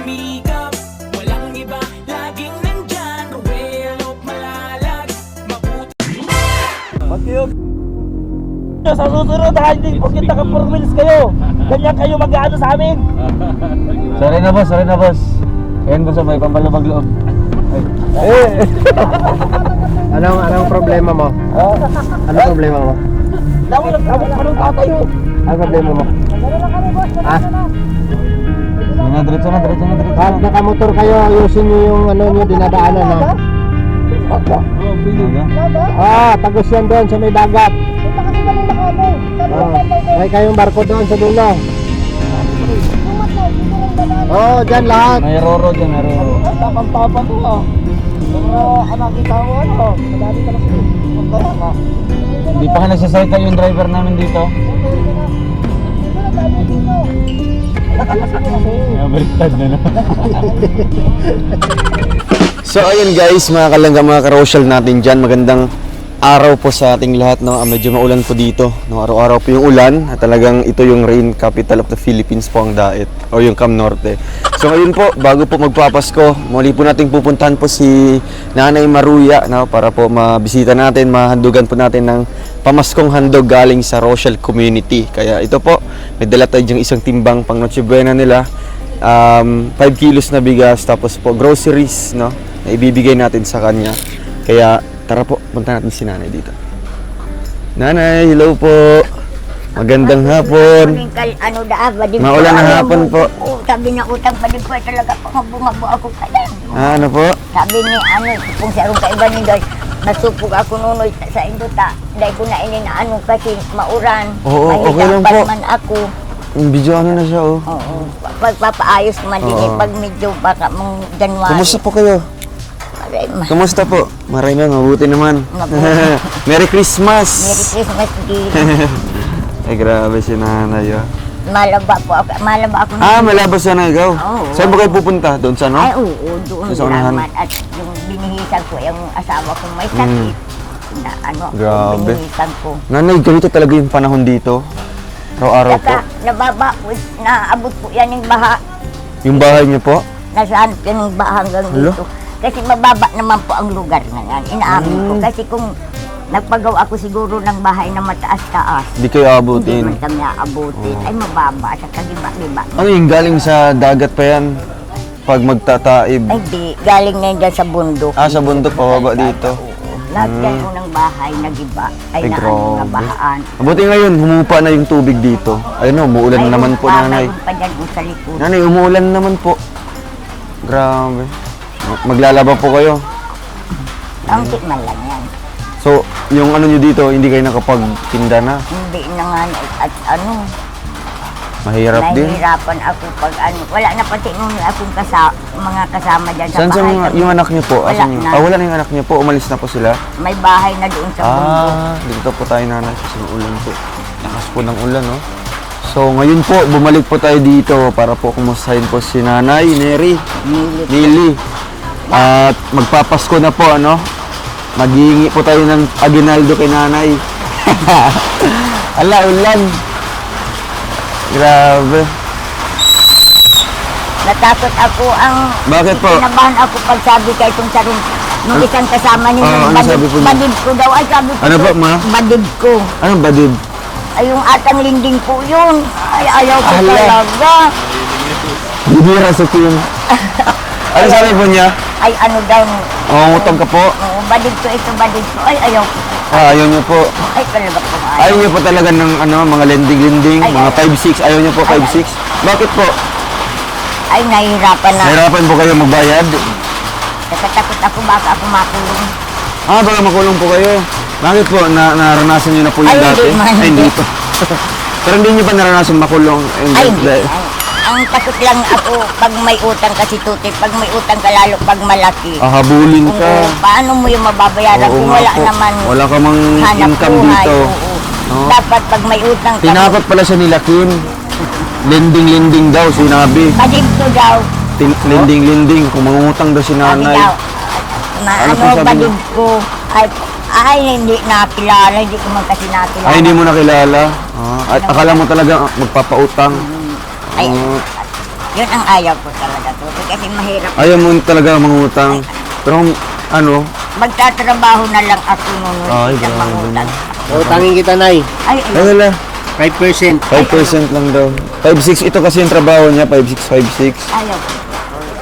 sumikap. Walang iba, laging nandyan. Ruel, malalag, mabuti. Mag-iyog. Sa susunod, hindi po kita ka 4 wheels kayo. Ganyan kayo mag-aano sa amin. Sorry na boss, sorry na boss. Ayan boss, may pampalubag loob. Anong problema mo? Anong problema mo? Anong tatay mo? Anong problema mo? Ha? Diretso na. Pag nakamotor kayo, ayusin nyo yung ano nyo dinadaanan ha? Tagos yan doon sa may dagat. May kayong barko doon sa dulo. Dyan lahat. May roro dyan, may roro. Tapang-tapang to ah. Mga anak kita mo ano, madami ka lang sila. Hindi pa ka nagsasalita yung driver namin dito. Baliktad na no. So ayun guys, mga kalangga, mga karosyal natin dyan. Magandang araw po sa ating lahat, no? Medyo maulan po dito, no? Araw-araw po yung ulan at talagang ito yung rain capital of the Philippines po ang Daet o yung Cam Norte. So ngayon po, bago po magpapasko, muli po nating pupuntahan po si Nanay Maruya, no? Para po mabisita natin, mahandugan po natin ng pamaskong handog galing sa Rochelle Community. Kaya ito po, may dala tayo dyang isang timbang pang Noche Buena nila, 5 kilos na bigas, tapos po groceries, no? Na ibibigay natin sa kanya. Kaya tara po, punta natin si Nanay dito. Nanay, hello po. Magandang hapon. Maulan na hapon po. Sabi niya utang pa din po talaga bumabo ako kaya. Ano po? Sabi ni kung sa arong kaiba ni Doy, nasupog ako nunoy sa induta. Dahil ko na inaano kasi mauran. Oo, okay lang po. Man ako. Video ano na siya, oh. Oo. Pagpapaayos man din pag medyo baka mong January. Kumusta po kayo? Kumusta po? Maraming mabuti naman. Merry Christmas! Merry Christmas din. Ay, grabe si Nanay, oh. Malaba po ako. Malaba ako. Malabas siya na ikaw? Oo. Saan ba kayo pupunta? Doon sa ano? Ay, oo. Doon Sa unahan? naman. At yung binihisan ko, yung asawa ko may sakit. Na Grabe. binihisan ko. Nanay, ganito talaga yung panahon dito? Araw-araw po? Saka, nababa po, naabot po yan yung baha. Yung bahay niyo po? Nasaan po yan yung baha hanggang dito. Kasi mababa naman po ang lugar na yan. Inaamin ko. Kasi kung nagpagawa ako siguro ng bahay na mataas-taas, Hindi kayo hindi abutin. man kami aabutin. Ay mababa, sa kagiba-giba. Ano yung galing sa dagat pa yan? Pag magtataib? Ay di, galing na yun dyan sa bundok. Sa bundok, pababa dito. Lahat yan unang bahay na giba ay Ay, naano nga grabe. bahaan. Mabuti ngayon, humupa na yung tubig dito. Ayun, umuulan na naman po, Nanay. Pa dyan sa likod. Nanay, umuulan naman po. Grabe. Maglalaba po kayo. Kaunti man lang yan. So, yung ano nyo dito, hindi kayo nakapagtinda na. Hindi na nga, at Mahirap din. nahihirapan ako pag wala na pati nung akong mga kasama dyan sa Saan bahay. yung anak nyo po? Wala Asan yung, na. wala na yung anak nyo po. Umalis na po sila. May bahay na doon sa bundok. Dito po tayo, Nanay. Kasi ng ulan po. Lakas po ng ulan, no? So, ngayon po, bumalik po tayo dito para po kumustahin po si Nanay, Nili. At magpapasko na po, ano? Maghihingi po tayo ng aginaldo kay Nanay. Ala, ulan. Grabe. Natakot ako Bakit po? Kinabahan ako pag sabi kay itong sarong nung isang kasama niyo ano sabi po niya? badib ko daw. Ay sabi ko, Ano po, ma? badib ko. Anong badib? Ay yung atang linding po yun. Ay ayaw ko Ala. talaga. Bibira sa team. Ano sabi po niya? Ay ano daw. Mangungutang ka po? Oo, badib ko ito, badib ko. Ay ayaw ko. Ayaw niyo po. Ay talaga po. Ayaw niyo po talaga ng ano, mga lending-lending, Ay, mga ayaw. 5-6. Ayaw niyo po Ay, 5-6. Bakit po? Ay nahihirapan na. Nahirapan po kayo magbayad? Nakatakot ako baka ako makulong. Baka makulong po kayo. Bakit po? Naranasan niyo na po yung Ay, dati? hindi man. Ay, hindi po. Pero hindi niyo ba naranasan makulong? Ay hindi. Ang takot lang ako pag may utang kasi tuti. Pag may utang ka lalo pag malaki. Habulin ka. Oo, paano mo yung mababayaran Oo kung nga wala po. naman Wala ka mang hanap income buhay? dito. Oo. No? Dapat pag may utang ka, Tinapat pala siya nila, Kim. Lending-lending daw, sinabi. badib ko daw. Lending-lending, kung mangungutang daw si Sabi Nanay. daw, Ano po sabi badib ko. Ay, hindi nakilala, hindi ko man kasi nakilala. Ay, hindi mo nakilala. At akala mo talaga magpapautang. Ay, Yun ang ayaw ko talaga, Tutoy. Kasi mahirap. Ayaw mo talaga mangutang. Pero ano, Magtatrabaho na lang ako noon. Ay, Sa grabe mangutang. Utangin kita, Nay. Ay, ay wala. 5%. 5% lang daw. 5-6, ito kasi yung trabaho niya, 5-6, 5-6. ayaw ko.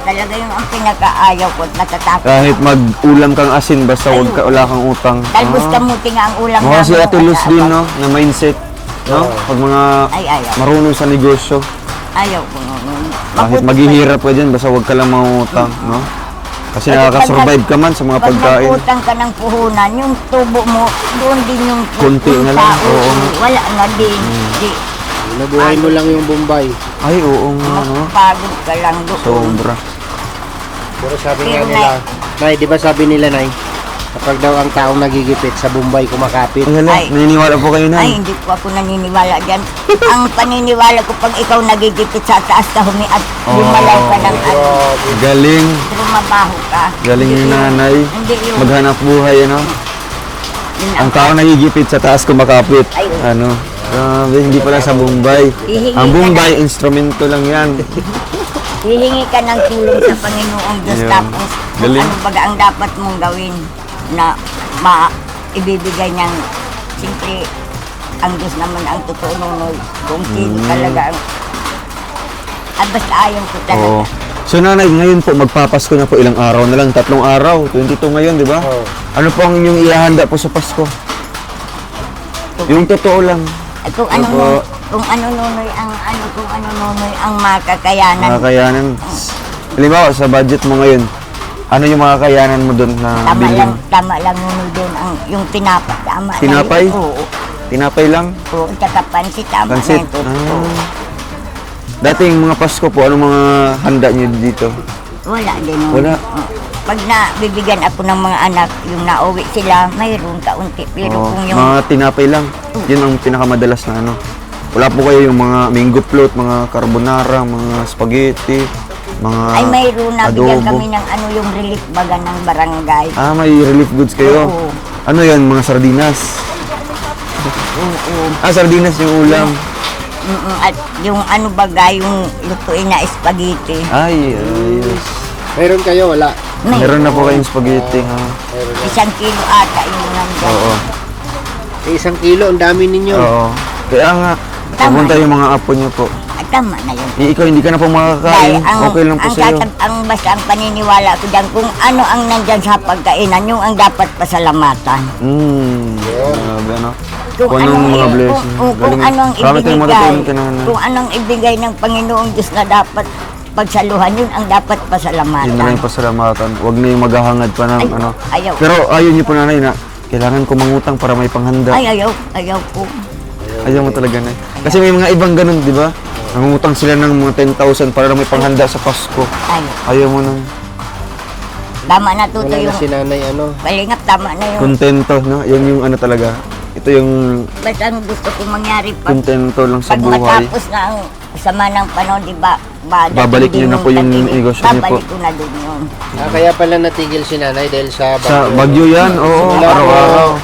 Talaga yung ang pinaka-ayaw ko at natatakot. Kahit mag-ulam kang asin, basta wala kang utang. Talbos kamuti nga ang ulam Mukha si namin Ate nung Luz asawa. din, no? Na mindset. No? Pag mga Ay, ayaw. marunong sa negosyo. Ayaw ko noon. Kahit Mabuti maghihirap ka dyan, basta huwag ka lang mangutang, no? Kasi Kasi nakaka-survive ka man sa mga pag pagkain. nagutang ka ng puhunan, yung tubo mo, doon din yung Konti na yung lang, tao, oo. wala na din. Di, Nabuhay mo lang yung Bombay. Ay, oo nga, no? pagod ka lang doon. Sobra. Pero sabi nga Pero, nila, Nay, di ba sabi nila, Nay, kapag daw ang taong nagigipit sa Bombay kumakapit. Ay, hala, Ay. naniniwala po kayo na. Ay, hindi po ako naniniwala dyan. Ang paniniwala ko, pag ikaw nagigipit sa taas ka humiat, lumalaw ka ng ano, Galing. trumabaho ka. Galing Hindi yung yun- nanay. Hindi yun. Maghanap buhay, ano? Yun Ang tao nagigipit sa taas kumakapit. Ay. Ano? Grabe, hindi pala sa Bombay. Hihingi Ang ka Bombay, instrumento lang yan. Hihingi ka ng tulong sa Panginoong Diyos Yeah. tapos kung Galing. ano baga ang dapat mong gawin na ibibigay niyang siyempre ang Diyos naman ang totoo nunoy kung sino talaga ang basta ayaw ko talaga. Oo. So nanay, ngayon po magpapasko na po ilang araw na lang, 3 araw, 22 ngayon, di ba? Oo. Ano po ang inyong ihahanda po sa Pasko? Yung totoo lang, Ay, kung ano Opo. nun- kung ano nunoy ang ano kung ano nunoy ang makakayanan. makakayanan. Halimbawa, sa budget mo ngayon, ano yung makakayanan mo doon na bilhin? Tama lang nunoy doon ang yung tinapay. Tama lang Tinapay? yun. Oo. Tinapay lang? Oo, tsaka pansit. Tama Pansit? na yun. Oo. Ah. Dating mga Pasko po, anong mga handa niyo dito? Wala din. Wala. Pag na bibigyan ako ng mga anak, yung nauwi sila, mayroon kaunti. Pero Oo, kung yung mga tinapay lang. Yun ang pinakamadalas na ano. Wala po kayo yung mga mango float, mga carbonara, mga spaghetti, mga ay mayroon na bigyan adobo. kami ng ano yung relief baga ng barangay. Ah, may relief goods kayo. Oo. Ano yan, mga sardinas? Ah, sardinas yung ulam. At yung ano baga, yung lutuin na spaghetti. Ay, ayos. Meron kayo, wala. Meron na po kayong spaghetti, ha? 1 kilo ata yung nandyan. Oo. 1 kilo, ang dami ninyo. Oo. Kaya nga, Tama. pumunta yung mga apo niyo po. At tama na yun. Ikaw, hindi ka na po makakain. Okay lang po sa'yo. Basta ang paniniwala ko dyan, kung ano ang nandyan sa pagkainan, yung ang dapat pasalamatan. Grabe, ano? Kung Kung anong mga blessing. kung Galing. anong Marami tayong ibigay, matutunan kay nanay. kung anong ibigay ng Panginoong Diyos na dapat pagsaluhan, yun ang dapat pasalamatan. Yun na lang yung pasalamatan. Huwag na yung maghahangad pa ng Ay, ano. ayaw. Pero ayaw niyo po nanay na kailangan ko mangutang para may panghanda. Ay, ayaw po. Ayaw mo talaga na. Kasi may mga ibang ganun, di ba? Nangungutang sila ng mga 10,000 para lang may panghanda sa Pasko. Ayaw mo nang Tama na tuto Wala na yung si nanay, ano. palingap, tama na yung kontento, no? Yan yung ano talaga. Ito yung basta ang gusto kong mangyari pag, kontento lang sa pag buhay. matapos na ang sama ng panahon, di ba? Babalik niyo na po yung negosyo niyo po. Babalik ko na doon yun. Kaya pala natigil si nanay dahil sa Sa Bagyo yan, oo, Simula araw-araw. po,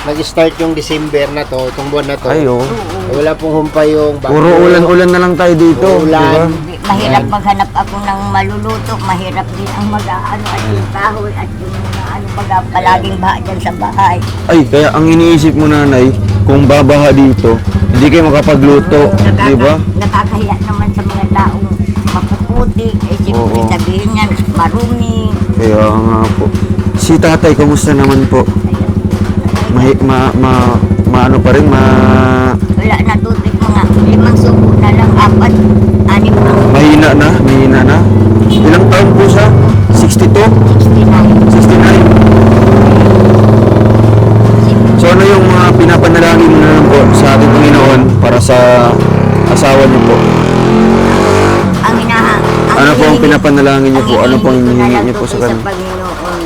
nag-start yung December na to, itong buwan na to. Ay, oo. Wala pong humpay yung bagyo. Puro ulan-ulan na lang tayo dito, di ba? Ulan. Mahirap maghanap ako ng maluluto, mahirap din ang mag-ano at yung kahoy at yung mga ano baga palaging baha dyan sa bahay. Ay, kaya ang iniisip mo nanay, kung babaha dito, hindi kayo makapagluto, di ba? Nakakahiya naman sa mga taong mapuputi, eh siyempre Oo. sabihin niyan, marumi. Kaya nga po. Si tatay, kumusta naman po? Ano pa rin, Wala na tutik mga 5 subo na lang, 4, 6 ang mahina na. Ilang taon po siya? 62? 69. 69? So ano yung mga pinapanalangin mo na lang po sa ating Panginoon para sa asawa niyo po? Ano po ang pinapanalangin niyo po? Ano po ang hinihingi niyo po sa kanya? Panginoon,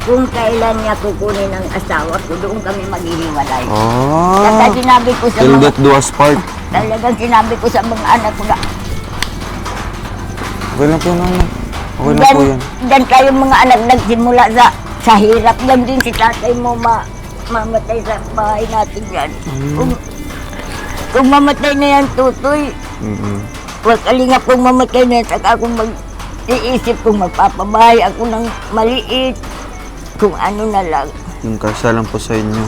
kung kailan niya kukunin ang asawa ko, doon kami maghihiwalay. Kasi Ah, sinabi ko sa till mga, death do us part. talagang sinabi ko sa mga anak ko na, Okay lang po naman. Okay lang po yan. dan kayong mga anak nagsimula sa hirap. Yan din si tatay mo mamatay sa bahay natin yan. Kung mamatay na yan, tutoy, Mm-mm. Kalinga pong mamatay na, saka akong mag-iisip kung magpapabahay ako ng maliit. Kung ano na lang. Yung kasalan po sa inyo.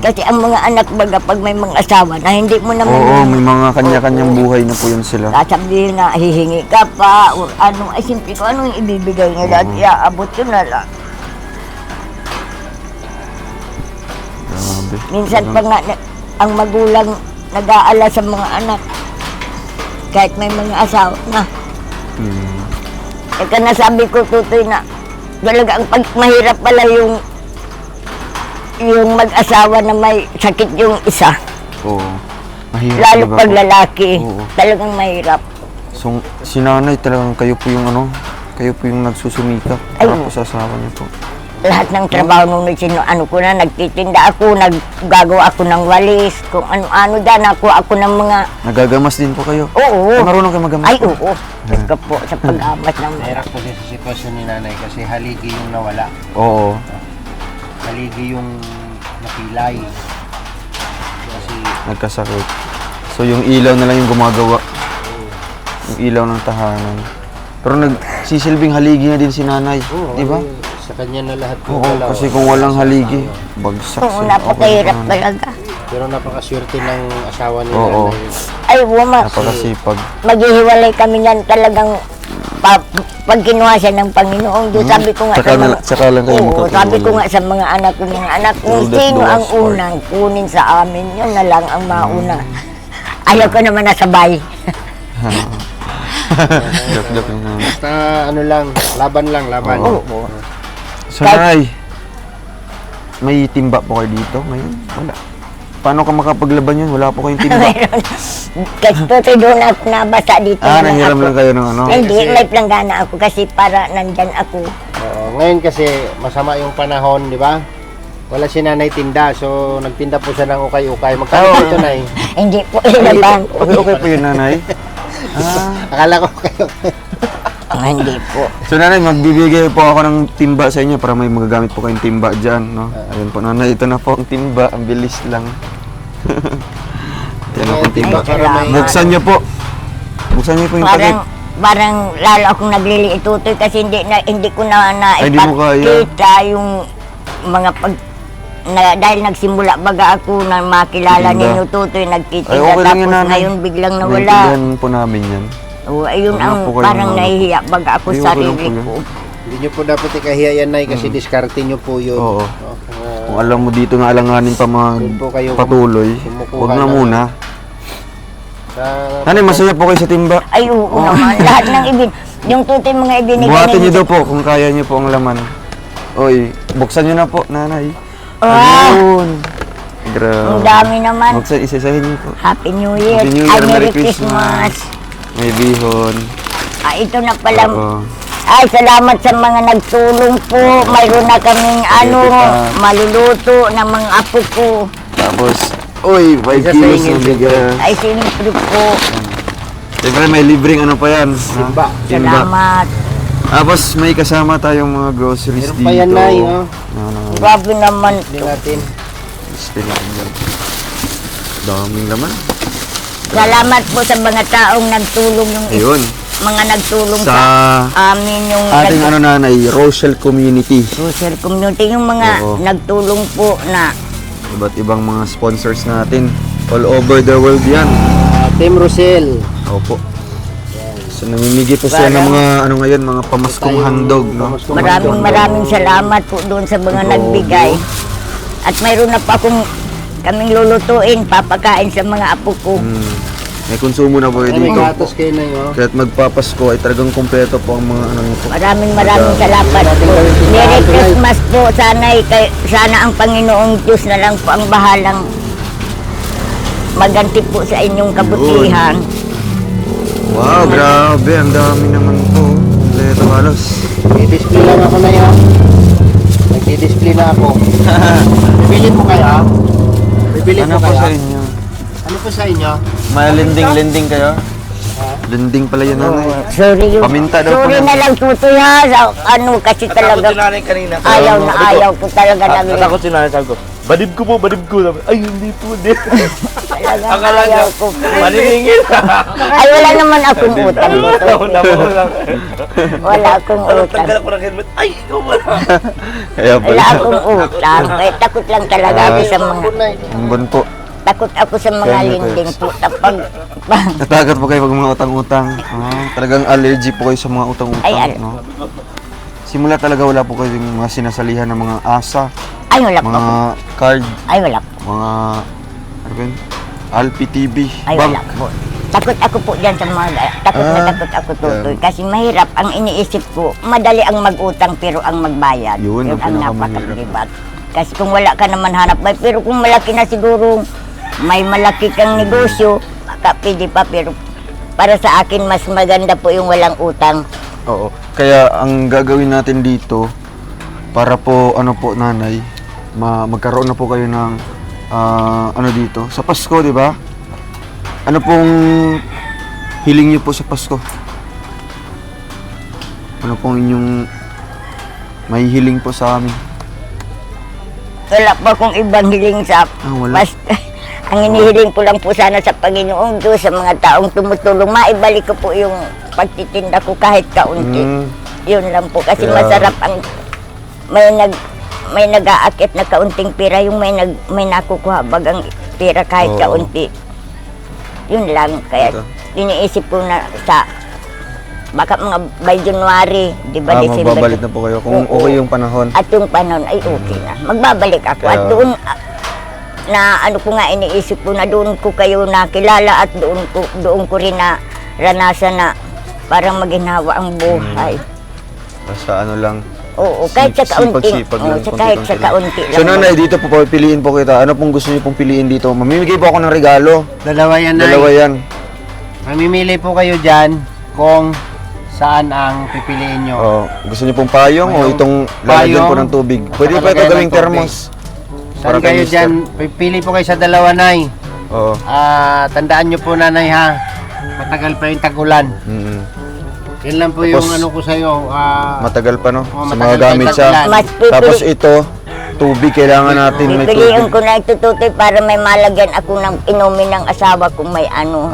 Kasi ang mga anak baga pag may mga asawa na hindi mo naman Oo, may mga kanya-kanyang buhay na po yun sila. sasabihin na hihingi ka pa or ano, ay simple ko anong ibibigay nila at iaabot ko na lang. Grabe. Minsan pa nga ang magulang nag-aala sa mga anak kahit may mga asawa na. Hmm. Kaya nasabi ko tutoy na talaga ang mahirap pala yung mag-asawa na may sakit yung isa. Oo. Mahirap Lalo talaga pag po. lalaki, Oo. talagang mahirap. So, si nanay talagang kayo po yung kayo po yung nagsusumikap para Ay. po sa asawa niyo po. Lahat ng trabaho nung ko na, nagtitinda ako, naggagawa ako ng walis, kung ano-ano dyan, ako ng mga, Nagagamas din po kayo. oo. Ay, marunong kayo magamas Ay, po? oo. Ito po, sa pag-amas ng Mahirap kasi sa sitwasyon ni nanay kasi haligi yung nawala. Oo. Haligi yung napilay. Kasi Nagkasakit. So, yung ilaw na lang yung gumagawa. Yung ilaw ng tahanan. Pero nagsisilbing haligi na din si nanay. Di ba? sa kanya na lahat Oo, yung dalawa. kasi kung walang haligi, bagsak Oo, sila. napakahirap talaga. Pero napakaswerte ng asawa ni Oo. nanay. Ay, woman, Napakasipag. maghihiwalay kami niyan talagang pag kinuha siya ng Panginoong Diyos, sabi ko nga Tsaka lang kayo oo, magkakahiwalay. sabi ko nga sa mga anak ko, kung Oldest sino lowest ang part. unang kunin sa amin, yun na lang ang mauna. Ayaw ko naman nasabay. Joke lang naman. Basta ano lang, laban. Oo. So, Nay, may timba po kayo dito ngayon? Wala. Paano ka makapaglaban yun? Wala po kayong timba. Mayroon. Kasi ito doon ako nabasa dito. Ah, na nanghiram ako. lang kayo ng ano? Ay, hindi, may planggana ako kasi para nandyan ako. Oo, ngayon kasi masama yung panahon, di ba? Wala si nanay tinda, so nagtinda po siya ng ukay-ukay. Magkano po ito, nay? Hindi po ilaban. Okay po yun, Nanay. Akala ko kayo. Hindi po. So, Nanay, magbibigay po ako ng timba sa inyo para may magagamit po kayong timba dyan, no? Ayun po, Nanay, ito na po ang timba. Ang bilis lang. Yan po ang timba. Ay, salamat. Buksan niyo po. Buksan niyo po yung takip. Parang lalo akong nagliliitutoy kasi hindi ko na Ay, hindi mo kaya. ipakita yung mga dahil nagsimula baga ako na makilala Tinda. ninyo Tutoy, Ay, nagtitinda okay lang yan, tapos Nanay. ngayon biglang nawala. Naintindihan po namin yan. Oo, ayun Wala ang po kayong parang ano. nahihiya baga ako Ay, sa okay lang sarili po ko. Hindi nyo po dapat ikahiya yan, nay, kasi diskarte nyo po yun. Oo. Ah, Kung alam mo dito nga alanganin pa Doon po kayo patuloy, kumukuha huwag na ng- muna. sa- Nanay, masaya po kayo sa timba. Ay, oo naman. Lahat ng yung Tutoy mga ibinigay Buhatin niyo ninyo. daw po kung kaya niyo po ang laman. Oy, buksan niyo na po, Nanay. Ah! Ayun. Grabe. Ang dami naman. Buksan, isasahin niyo po. Happy New Year. Happy New Year, Ay, Merry Merry Christmas. May bihon. Ito na pala. Oo. Ay, salamat sa mga nagtulong po. Mayroon na kaming maluluto ng mga apo ko. Tapos, oy, 5 Isa sa kilos inyo, ng bigas. Ay, sinipro po. Siyempre, may libreng ano pa yan. Timba. Salamat. Tapos, may kasama tayong mga groceries Meron dito. pa yan, nay, oh. Ano, Grabe naman. Hindi natin. gusto natin yan. Daming laman. Salamat po sa mga taong nagtulong yung Ayun. mga nagtulong Sa sa amin yung ating ano, Nanay, Rochelle Community. social community, yung mga Oo. nagtulong po na Iba't ibang mga sponsors natin. All over the world yan. Team Rosel. Opo. So, namimigay po sila ng mga, ano ngayon, mga pamaskong handog, no? maraming salamat po doon sa mga Grabe. nagbigay. At mayroon na pa akong kaming lulutuin, papakain sa mga apo ko. May konsumo na po Ay, kayo may dito. gatas kayo, nay, oh. Kaya't magpapasko ay talagang kumpleto po ang mga ano nito. Maraming salamat po. Merry Christmas po. Sana ang Panginoong Diyos na lang po ang bahalang maganti po sa inyong kabutihan. Wow, grabe. Ang dami naman po. Kumpleto halos. Nag-display lang ako na yan. Nag-display na ako. Bibili mo kaya? Bibili Ano mo po kaya? sa inyo? Ano po sa inyo? May lending kayo? Lending pala yan, Nanay. Sorry yun. Paminta daw po Sorry yan. na lang tutoy ha. Kasi talaga ayaw na ayaw ko talaga na. Natakot si nanay, sabi ko. Badib ko po, badib ko. Sabi, ay, hindi po, hindi. Talagang Akala niya, ayaw ko. maningingil. Ay, wala naman akong utang dito. Wala akong utang. Tanggal ako ng helmet. Ay, ikaw pala. Kaya Wala pala. akong utang. Eh, takot lang talaga ako sa mga... Ambon po. Takot ako sa mga Kaya linding po. Tapag... Natatakot po kayo pag mga utang-utang. Talagang allergy po kayo sa mga utang-utang. Ay, no? Simula talaga wala po kayong mga sinasalihan ng mga asa, Ay, wala po. mga card, Ay, wala po. mga ano ba yun? Alpi TV, Ay, bank. wala po. Takot ako po dyan sa mga... Takot na takot ako, Tutoy. Kasi mahirap. Ang iniisip ko, madali ang mag-utang pero ang magbayad. Yun, ang ang pinakamahirap. napakabibat. Kasi kung wala ka naman hanap buhay, pero kung malaki na siguro, may malaki kang negosyo, baka pwede pa. Pero para sa akin, mas maganda po yung walang utang. Oo. Kaya ang gagawin natin dito, para po, ano po, nanay, magkaroon na po kayo ng, ano dito, sa Pasko, di ba? Ano pong hiling niyo po sa Pasko? Ano pong inyong may hiling po sa amin? Wala pa akong ibang hiling sa... Wala. Basta, ang inihiling ko lang po sana sa Panginoong Diyos, sa mga taong tumutulong, maibalik ko po yung pagtitinda ko kahit kaunti. Yun lang po. Kasi Kaya- masarap ang... May nag-aakit na kaunting pera, yung may nakukuha bagang pera kahit Oo. kaunti. Yun lang. Kaya Ito. iniisip ko na sa... Baka mga by January, di ba, December. Magbabalik na po kayo kung Oo. okay yung panahon. At yung panahon ay okay na. Magbabalik ako. At Kaya- doon, na ano ko nga iniisip ko na doon ko kayo nakilala at doon ko rin na ranasan na parang maginhawa ang buhay. Basta ano lang. Oo, kahit sa kaunting. Sipag-sipag Oo, lang, kahit sa konti-konti kaunti lang. So nanay, dito po pipiliin po kita. Ano pong gusto niyo pong piliin dito? Mamimigay po ako ng regalo. Dalawa yan, Nay. Dalawa yan. Mamimili po kayo dyan kung saan ang pipiliin nyo. Oh, gusto niyo pong payong o Payong. itong lalagyan po Payong. ng tubig? Pwede pa ito Nakalagay ng gawing tubig. thermos. Saan Para kay kayo Mister. dyan? Pipili po kayo sa dalawa, Nay. Oo. Tandaan nyo po, Nanay, ha? Matagal pa yung tag-ulan. Yan lang po Tapos, yung ano ko sa'yo. Matagal pa no? Oo, Sa matagal mga gamit pa siya. yung Mas Tapos pipili, ito, tubig. Kailangan natin may pipiliin tubig. ko na itututoy para may malagyan ako ng inumin ng asawa kung may ano.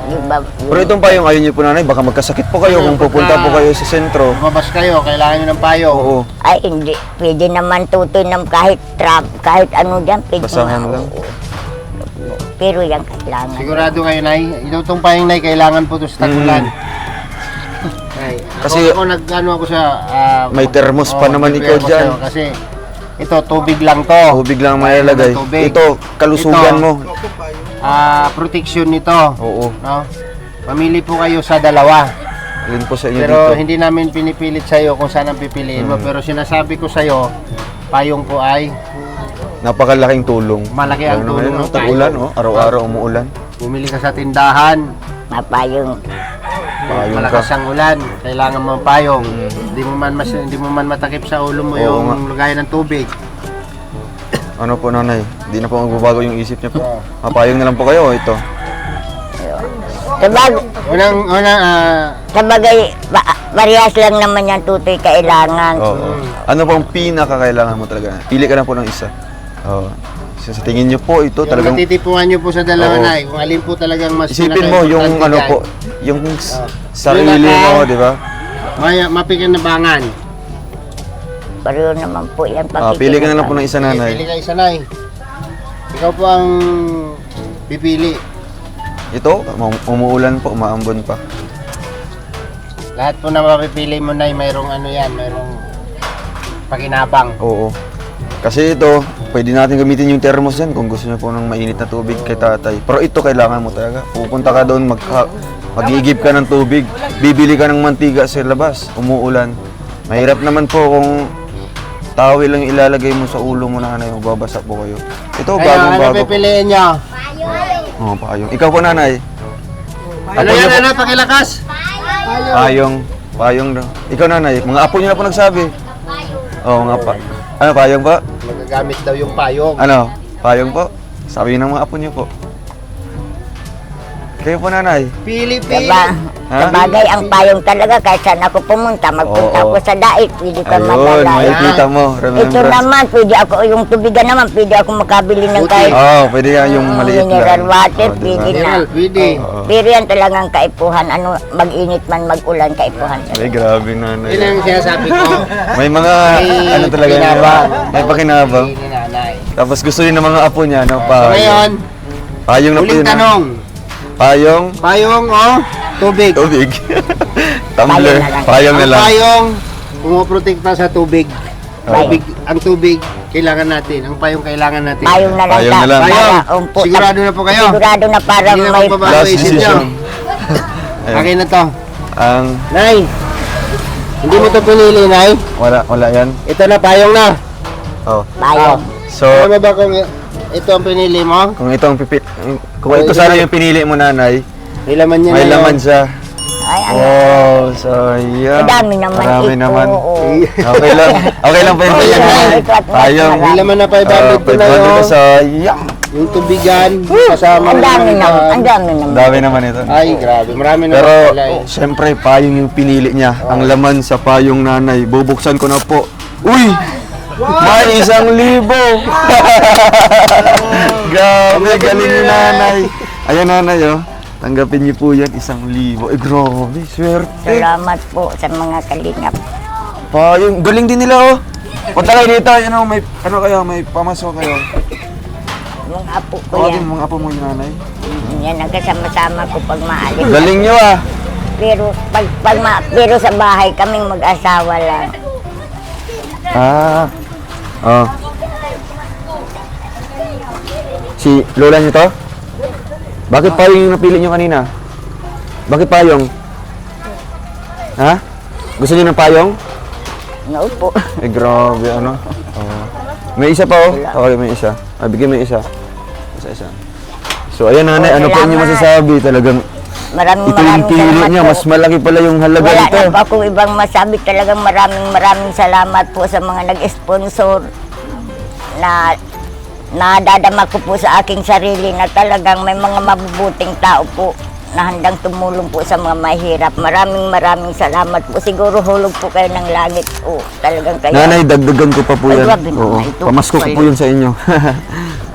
Diba? Pero itong payong ayaw niyo po nanay, baka magkasakit po kayo kung pupunta po kayo sa sentro. lumabas kayo, kailangan nyo ng payo. Oo. Ay, hindi. Pwede naman tutoy ng kahit trap, kahit ano dyan. Pwede Basahan na, lang. oo. Pero yan kailangan. Sigurado kayo, Nay. Itong payong, Nay, kailangan po ito sa tag-ulan. Nay, Kasi- ako nag-ano ako sa... May thermos pa naman nag-prepare ikaw ako dyan. sa'yo Kasi ito, tubig lang to. Tubig lang mailalagay. Tubig. Ito, kalusugan Ito. mo. Protection nito. Oo. No? Mamili po kayo sa dalawa. Alin po sa inyo Pero dito. hindi namin pinipilit sa'yo kung saan ang pipiliin mo. Pero sinasabi ko sa'yo, payong po ay Napakalaking tulong. malaki ang Ano tulong ngayon, ng tag-ulan, payong. oh. Araw-araw umuulan. Bumili ka sa tindahan, Mapayong. Payong ka. malakas ang ulan, kailangan mo ang payong. Hindi mo man matakip sa ulo mo Oo yung nga. lagayan ng tubig. Ano po nanay? Hindi na po magbabago yung isip niyo po. Oo. Mapayong na lang po kayo, ito. Sabagay, parehas lang naman yan tutoy kailangan. Oo. Ano pong pinakakailangan mo talaga? Pili ka na po ng isa. Oo. Sa tingin niyo po, ito Yung talagang... matitipuan nyo po sa dalawa Oo. na, kung alin po talagang mas Isipin mo yung pinaka-importante ano dyan. po, yung sarili Yun na, mo, di ba? Mapikinabangan. Pareho naman po yan. Pili ka na lang po ng isa Pili nanay. ka isa, Nay. Ikaw po ang pipili. Ito, umuulan po, umaambon pa. Lahat po na mapipili mo, Nay, mayroong ano yan, mayroong pakinabang. Oo. Kasi ito, pwede natin gamitin yung thermos yan kung gusto niyo po ng mainit na tubig kay tatay. Pero ito kailangan mo talaga. Pupunta ka doon, mag-iigib ka ng tubig, bibili ka ng mantiga sa labas, umuulan. Mahirap naman po kung tawil lang ilalagay mo sa ulo mo na nanay, magbabasa po kayo. Ito, Kaya, ano bagong-bago. pipiliin nyo? Oo, payong. Ikaw po nanay. Ano Apo niyo yan, po- ano, pakilakas? Payong. Payong daw. Ikaw nanay, mga apo niyo na po nagsabi. Oo, nga pa. Ano, payong po? Magagamit daw yung payong. Ano? Payong po? Sabi ng mga apo niyo po. Kayo po, nanay. Pili-pili. Diba? Ha? Sabagay, ang payong talaga, kahit saan ako pumunta, magpunta Oo. ako sa dait, pwede ka Ayun, madala. makikita mo. Ito Remembrance. naman, pwede ako, yung tubigan naman, pwede ako makabili ng kahit Pwede nga yung maliit lang. mineral water, Diba? pwede na. Mineral, pwede. Oo. Pero yan talagang kaipuhan, ano, mag-init man, mag-ulan, kaipuhan. Ay, grabe, nanay. Yun ang sinasabi ko. May mga, ano talaga, pakinabang. may pakinabang. Ni nanay. Tapos gusto din ng mga apo niya, no? So ngayon, Payong na po uling yun, ah. tanong. Payong, Payong o tubig? tubig. Tumbler, payong na Ang lang. payong pumoprotekta sa tubig. Oo. Ang tubig, kailangan natin. Ang payong kailangan natin. Payong na lang. Payong na lang. Payong. Umpo, Sigurado na po kayo. Sigurado na para Hindi na may... magbabago Last isip nyo. decision. Ayun. Akin na to. Ang, Nay, hindi mo to pinili, Nay. wala yan. Ito na, payong na. Oh. Payong. So, Alam mo ba kung ito ang pinili mo? kung ito ang kung ito sana yung pinili mo, nanay, May laman niya may na laman yun. siya. Ay, ano. Oh, sayang. Madami naman Marami ito. naman. Oo. Okay lang. Okay lang po yung Payong. payong. Ito at Payong. May laman na 500 ko na 500 yun. ka, sayang. Yung tubigan, kasama Ang dami yung naman. Ang ilan. dami naman. Dami naman ito. Ay, grabe. Marami na Pero, pala eh. syempre, payong yung pinili niya. Ang laman sa payong, nanay. Bubuksan ko na po. Uy! May 1,000! Grabe, galing ni nanay. Ayan, nanay, oh. Tanggapin niyo po yan, 1,000. Eh, grabe, swerte. Salamat po sa mga kalingap. Payong, galing din nila, oh. Punta kayo dito, may, may pamasok kayo. Yung apo ko Tawagin yan. mga apo mo yung nanay. Yan ang kasama-sama ko pag maalis. Galing niyo, ah. Pero pero sa bahay kaming mag-asawa lang. Oh. Si lola niyo to? Bakit payong yung napili niyo kanina? Bakit payong? Ha? Gusto niyo ng payong? Naupo. Eh, grabe, ano? Oh. May isa pa, oh. Okay, may isa. Bigyan mo yung isa. Isa. So, ayan, nanay, ano po Salamat. niyo masasabi? Talagang Maraming ito yung pili salamat niya. po. Mas malaki pala yung halaga Wala nito. na po akong ibang masabi. Talagang maraming salamat po sa mga nag-sponsor na nadadama ko po sa aking sarili na talagang may mga mabubuting tao po na handang tumulong po sa mga mahirap. Maraming salamat po. Siguro hulog po kayo ng langit. O, talagang kayo. Nanay, dagdagan ko pa po Ay, yan. grabe naman. Oo. Ito, Pamasko ko po pwede. yun sa inyo.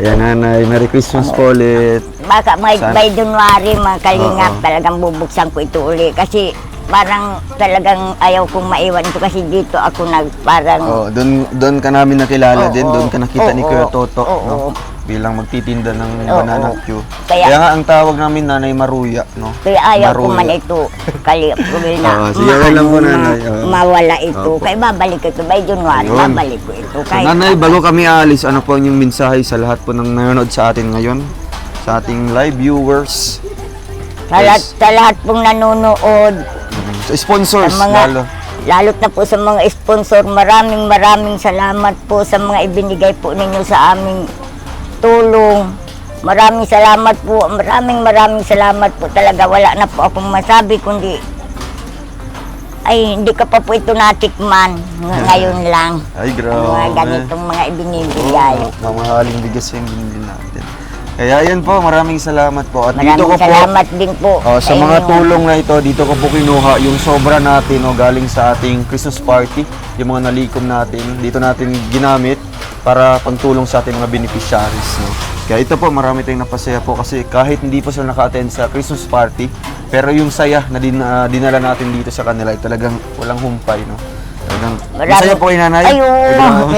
Ayan, nanay. Merry Christmas po ulit. Baka by January, mga kalingap, Oo. talagang bubuksan ko ito uli. Kasi parang talagang ayaw kong maiwan ito kasi dito ako parang... Oh, doon ka namin nakilala din, Oo. doon ka nakita ni Oo. Kuya Toto, Oo. no? Bilang magtitinda ng Oo. banana Q. Kaya- Kaya nga ang tawag namin Nanay Maruya, no? Kaya ayaw ko Maruya. man ito, kalingap ko na Oo, sige, okay lang po, nanay. Oo. mawala ito. Opo. Kaya babalik ko ito by January, Ayun. babalik ko ito. So, Kahit Nanay, bago kami aalis, ano po ang inyong mensahe sa lahat po ng nanonood sa atin ngayon? Sa ating live viewers, sa lahat pong nanonood, sa sponsors, sa mga, lalo. lalo't na po sa mga sponsor, maraming salamat po sa mga ibinigay po ninyo sa aming tulong. Maraming salamat po, maraming salamat po talaga. Wala na po akong masabi kundi ay hindi ka pa po ito natikman ngayon lang. Ay, grabe. Ang mga ganitong mga ibinibigay. Mamahaling bigas yung binili natin. Kaya yan po, maraming salamat po. At dito ko Maraming po, salamat din po. sa mga inyo. tulong na ito, dito ko po kinuha yung sobra natin galing sa ating Christmas party, yung mga nalikom natin, dito natin ginamit para pangtulong sa ating mga beneficiaries. No? Kaya ito po, marami tayong napasaya po kasi kahit hindi po sila naka-attend sa Christmas party, pero yung saya na dinala natin dito sa kanila ay talagang walang humpay. No? Talagang, masaya po kayo, nanay. Ayun.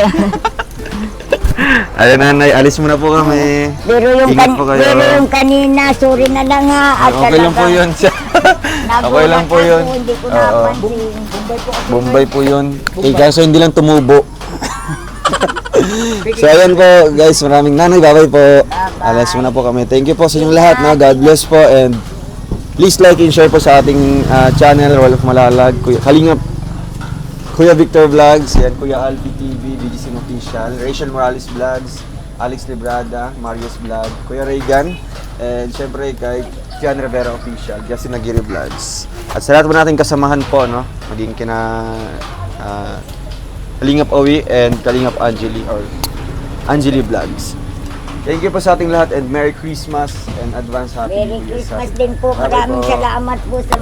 Ayun, nanay, alis muna po kami. Pero Ingat po kayo. yung kanina, sorry na lang ha. At Okay lang po yun siya. Okay lang po yun. Hindi ko Oo. napansin. Bombay po yun. Eh, kaso hindi lang tumubo. So, ayan po, guys. Maraming nanay. Bye-bye po. Alas muna po kami. Thank you po sa inyong lahat. Na. God bless po. And please like and share po sa ating channel, Roll of Malalag. Kuya Victor Vlogs, yan, Kuya Alfie TV, BGC Official, Rachel Morales Vlogs, Alex Librada, Marius Vlog, Kuya Reagan, and syempre kay Kian Rivera Official, Justin Aguirre Vlogs. At sa lahat po natin kasamahan po, no, maging kina Kalingap Owi and Kalingap Angeli or Angeli Vlogs. Thank you po sa ating lahat and Merry Christmas and advance Happy Merry New Year sa Christmas ating din po. lahat. Maraming Happy po. salamat po sa